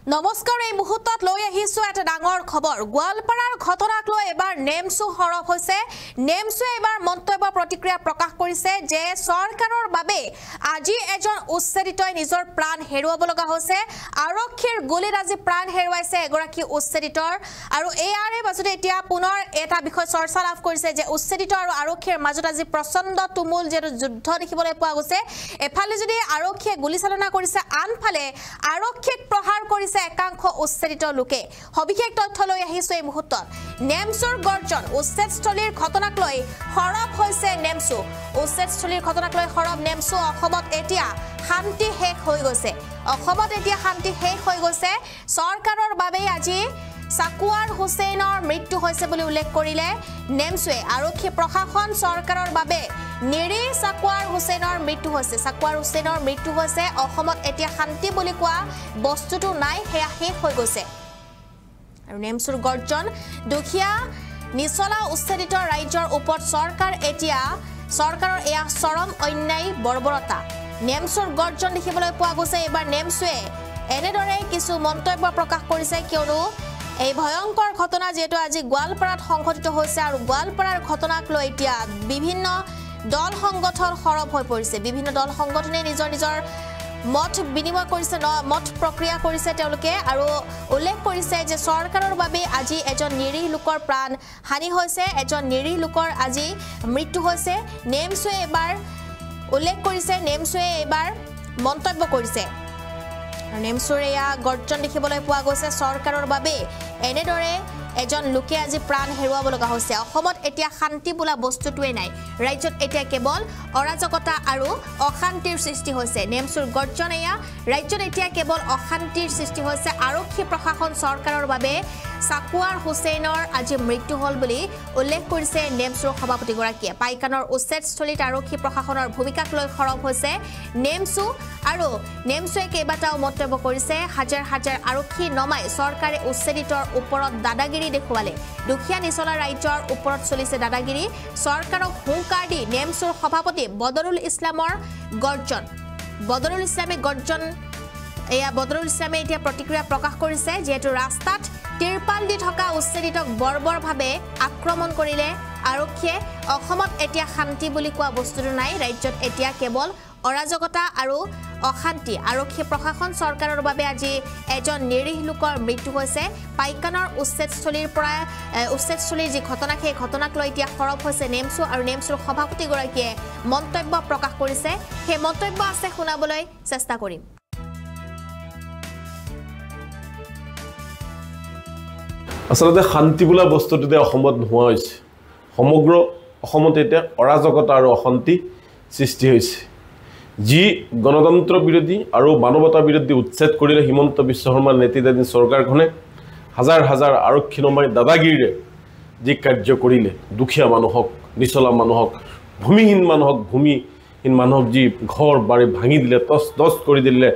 নমস্কাৰ এই মুহূৰ্তত লৈ আহিছো এটা ডাঙৰ খবৰ গোৱালপাৰাৰ ঘটনাক লৈ এবাৰ নেমছু হৰফ হৈছে নেমছুৱে এবাৰ মন্তব্য প্ৰতিক্ৰিয়া প্ৰকাশ কৰিছে যে চৰকাৰৰ বাবে আজি এজন উচ্ছেদিতই নিজৰ প্ৰাণ হেৰুৱাব লগা হৈছে আৰক্ষীৰ গুলীত আজি প্ৰাণ হেৰুৱাইছে এগৰাকী উচ্ছেদিতৰ আৰু এয়াৰে মাজতে এতিয়া পুনৰ এটা বিষয় চৰ্চা লাভ কৰিছে যে উচ্ছেদিত আৰু আৰক্ষীৰ মাজত আজি প্ৰচণ্ড তুমুল যে যুদ্ধ দেখিবলৈ পোৱা গৈছে এফালে যদি আৰক্ষীয়ে গুলীচালনা কৰিছে আনফালে আৰক্ষীক প্ৰহাৰ কৰিছে একাংশ উচ্ছেদিত লোকে সবিশেষ তথ্য লৈ আহিছে এই মুহূৰ্তত নেমছুৰ গৰ্জন উচ্ছেদস্থলীৰ ঘটনাক লৈ হৰফ হৈছে নেমছু উচ্ছেদস্থলীৰ ঘটনাক লৈ হৰফ নেমছু অসমত এতিয়া শান্তি শেষ হৈ গৈছে অসমত এতিয়া শান্তি শেষ হৈ গৈছে চৰকাৰৰ বাবে আজি সাকুৱাৰ হুছেইনৰ মৃত্যু হৈছে বুলি উল্লেখ কৰিলে নেমছুৱে আৰক্ষী প্ৰশাসন চৰকাৰৰ বাবে নিৰি সাকুৱাৰ হুছেইনৰ মৃত্যু হৈছে সাকুৱাৰ হুছেইনৰ মৃত্যু হৈছে অসমত এতিয়া শান্তি বুলি কোৱা বস্তুটো নাই হেয়া শেষ হৈ গৈছে আৰু নেমছুৰ গৰ্জন দুখিয়া নিচলা উচ্ছেদিত ৰাজ্যৰ ওপৰত চৰকাৰৰ এয়া চৰম অন্যায় বৰ্বৰতা নেমছুৰ গৰ্জন দেখিবলৈ পোৱা গৈছে এবাৰ নেমছুৱে এনেদৰে কিছু মন্তব্য প্ৰকাশ কৰিছে কিয়নো এই ভয়ংকৰ ঘটনা যেটো আজি গোৱালপাৰাত সংঘটিত হৈছে আৰু গোৱালপাৰাৰ ঘটনাক লৈ এতিয়া বিভিন্ন দল সংগঠন হৰফ হৈ পৰিছে বিভিন্ন দল সংগঠনে নিজৰ মত বিনিময় কৰিছে মত প্ৰক্ৰিয়া কৰিছে তেওঁলোকে আৰু উল্লেখ কৰিছে যে চৰকাৰৰ বাবে আজি এজন নিৰীহ লোকৰ প্ৰাণ হানি হৈছে এজন নিৰীহ লোকৰ আজি মৃত্যু হৈছে নেমছুৱে এবাৰ উল্লেখ কৰিছে নেমছুৱে এবাৰ মন্তব্য কৰিছে নেমছুৰ এয়া গৰ্জন দেখিবলৈ পোৱা গৈছে চৰকাৰৰ বাবে এনেদৰে এজন লোকে আজি প্ৰাণ হেৰুৱাব লগা হৈছে অসমত এতিয়া শান্তি বোলা বস্তুটোৱে নাই ৰাজ্যত এতিয়া কেৱল অৰাজকতা আৰু অশান্তিৰ সৃষ্টি হৈছে নেমছুৰ গৰ্জন এয়া ৰাজ্যত এতিয়া কেৱল অশান্তিৰ সৃষ্টি হৈছে আৰক্ষী প্ৰশাসন চৰকাৰৰ বাবে সাকুৱাৰ হুছেইনৰ আজি মৃত্যু হল বুলি উল্লেখ কৰিছে নেমছুৰ সভাপতিগৰাকীয়ে পাইকানৰ উচ্ছেদস্থলীত আৰক্ষী প্ৰশাসনৰ ভূমিকাক লৈ হৰফ হৈছে নেমছু আৰু নেমছুৱে কেইবাটাও মন্তব্য কৰিছে হাজাৰ হাজাৰ আৰক্ষী নমাই চৰকাৰে উচ্ছেদিতৰ ওপৰত দাদাগিৰি দেখুৱালে দুখীয়া নিচলা ৰাজ্যৰ ওপৰত চলিছে দাদাগিৰি চৰকাৰক হুংকাৰ দি নেমছুৰ সভাপতি বদৰুল ইছলামৰ গৰ্জন বদৰুল ইছলামে গৰ্জন এয়া বদৰুল ইছলামে এতিয়া প্ৰতিক্ৰিয়া প্ৰকাশ কৰিছে যেহেতু ৰাস্তাত তিৰপাল দি থকা উচ্ছেদিতক বৰ্বৰভাৱে আক্ৰমণ কৰিলে আৰক্ষীয়ে অসমত এতিয়া শান্তি বুলি কোৱা বস্তুটো নাই ৰাজ্যত এতিয়া কেৱল অৰাজকতা আৰু অশান্তি আৰক্ষী প্ৰশাসন চৰকাৰৰ বাবে আজি এজন নিৰীহ লোকৰ মৃত্যু হৈছে পাইকানৰ উচ্ছেদস্থলীৰ যি ঘটনা সেই ঘটনাক লৈ এতিয়া হৰফ হৈছে নেমছু আৰু নেমছুৰ সভাপতিগৰাকীয়ে মন্তব্য প্ৰকাশ কৰিছে সেই মন্তব্য আছে শুনাবলৈ চেষ্টা কৰিম আসলতে শান্তি বোলা বস্তুটোতে অসমত নোহোৱা হৈছে সমগ্ৰ অসমত এতিয়া অৰাজকতা আৰু অশান্তি সৃষ্টি হৈছে যি গণতন্ত্ৰ বিৰোধী আৰু মানৱতা বিৰোধী উচ্ছেদ কৰিলে হিমন্ত বিশ্ব শৰ্মাৰ নেতৃত্বাধীন চৰকাৰখনে হাজাৰ হাজাৰ আৰক্ষী নমাই দাদাগিৰিৰে যি কাৰ্য কৰিলে দুখীয়া মানুহক নিচলা মানুহক ভূমিহীন মানুহক যি ঘৰ বাৰী ভাঙি দিলে তছ কৰি দিলে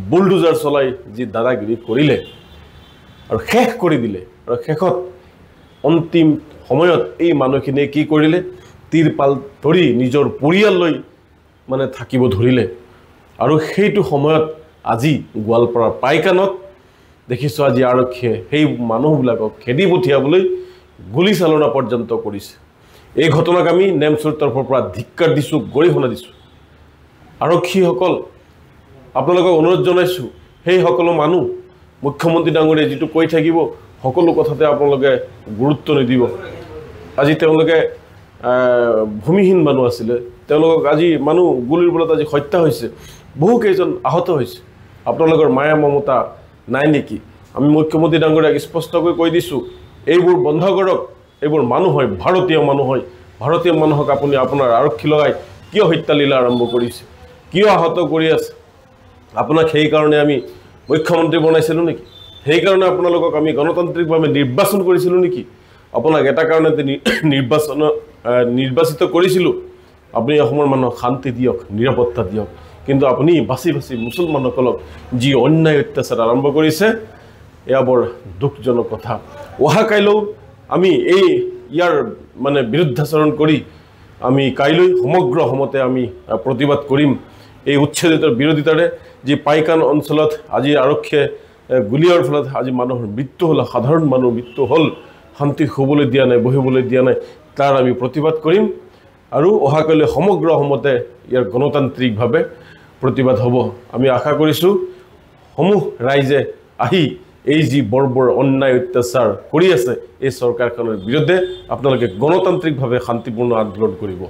বুলডোজাৰ চলাই যি দাদাগিৰি কৰিলে আৰু শেষ কৰি দিলে আৰু শেষত অন্তিম সময়ত এই মানুহখিনিয়ে কি কৰিলে তিৰপাল ধৰি নিজৰ পৰিয়াললৈ মানে থাকিব ধৰিলে আৰু সেইটো সময়ত আজি গোৱালপাৰাৰ পাইকানত দেখিছোঁ আজি আৰক্ষীয়ে সেই মানুহবিলাকক খেদি পঠিয়াবলৈ গুলীচালনা পৰ্যন্ত কৰিছে এই ঘটনাক আমি নেমছুৰ তৰফৰ পৰা ধিক্কাৰ দিছোঁ গৰিহণা দিছোঁ আৰক্ষীসকল আপোনালোকক অনুৰোধ জনাইছোঁ সেই সকলো মানুহ মুখ্যমন্ত্ৰী ডাঙৰীয়ে যিটো কৈ থাকিব সকলো কথাতে আপোনালোকে গুৰুত্ব নিদিব আজি তেওঁলোকে ভূমিহীন মানুহ আছিলে তেওঁলোকক আজি মানুহ গুলিৰ বলত আজি হত্যা হৈছে বহু কেইজন আহত হৈছে আপোনালোকৰ মায়া মমতা নাই নেকি আমি মুখ্যমন্ত্ৰী ডাঙৰীয়াক স্পষ্টকৈ কৈ দিছোঁ এইবোৰ বন্ধ কৰক এইবোৰ মানুহ হয় ভাৰতীয় মানুহক আপুনি আপোনাৰ আৰক্ষী লগাই কিয় হত্যালীলা আৰম্ভ কৰিছে কিয় আহত কৰি আছে আপোনাক সেইকাৰণে আমি মুখ্যমন্ত্ৰী বনাইছিলোঁ নেকি সেইকাৰণে আপোনালোকক আমি গণতান্ত্ৰিকভাৱে নিৰ্বাচন কৰিছিলোঁ নেকি আপোনাক এটা কাৰণতে নিৰ্বাচিত কৰিছিলোঁ আপুনি অসমৰ মানুহক শান্তি দিয়ক নিৰাপত্তা দিয়ক কিন্তু আপুনি বাছি মুছলমানসকলক যি অন্যায় অত্যাচাৰ আৰম্ভ কৰিছে এয়া বৰ দুখজনক কথা অহা কাইলৈও আমি ইয়াৰ মানে বিৰুদ্ধাচৰণ কৰি আমি কাইলৈ সমগ্ৰ অসমতে আমি প্ৰতিবাদ কৰিম এই উচ্ছেদিতৰ বিৰোধিতাৰে যি পাইকান অঞ্চলত আজি আৰক্ষীয়ে গুলীয়াৰ ফলত আজি মানুহৰ মৃত্যু হ'ল, সাধাৰণ মানুহ মৃত্যু হ'ল, শান্তি শুবলৈ দিয়া নাই, বহিবলৈ দিয়া নাই, তাৰ আমি প্ৰতিবাদ কৰিম আৰু অহাকালি সমগ্ৰ অসমতে ইয়াৰ গণতান্ত্ৰিকভাৱে প্ৰতিবাদ হ'ব। আমি আশা কৰিছোঁ সমূহ ৰাইজে আহি এই যি বৰ্বৰ অন্যায় অত্যাচাৰ কৰি আছে এই চৰকাৰখনৰ বিৰুদ্ধে আপোনালোকে গণতান্ত্ৰিকভাৱে শান্তিপূৰ্ণ আন্দোলন কৰিব।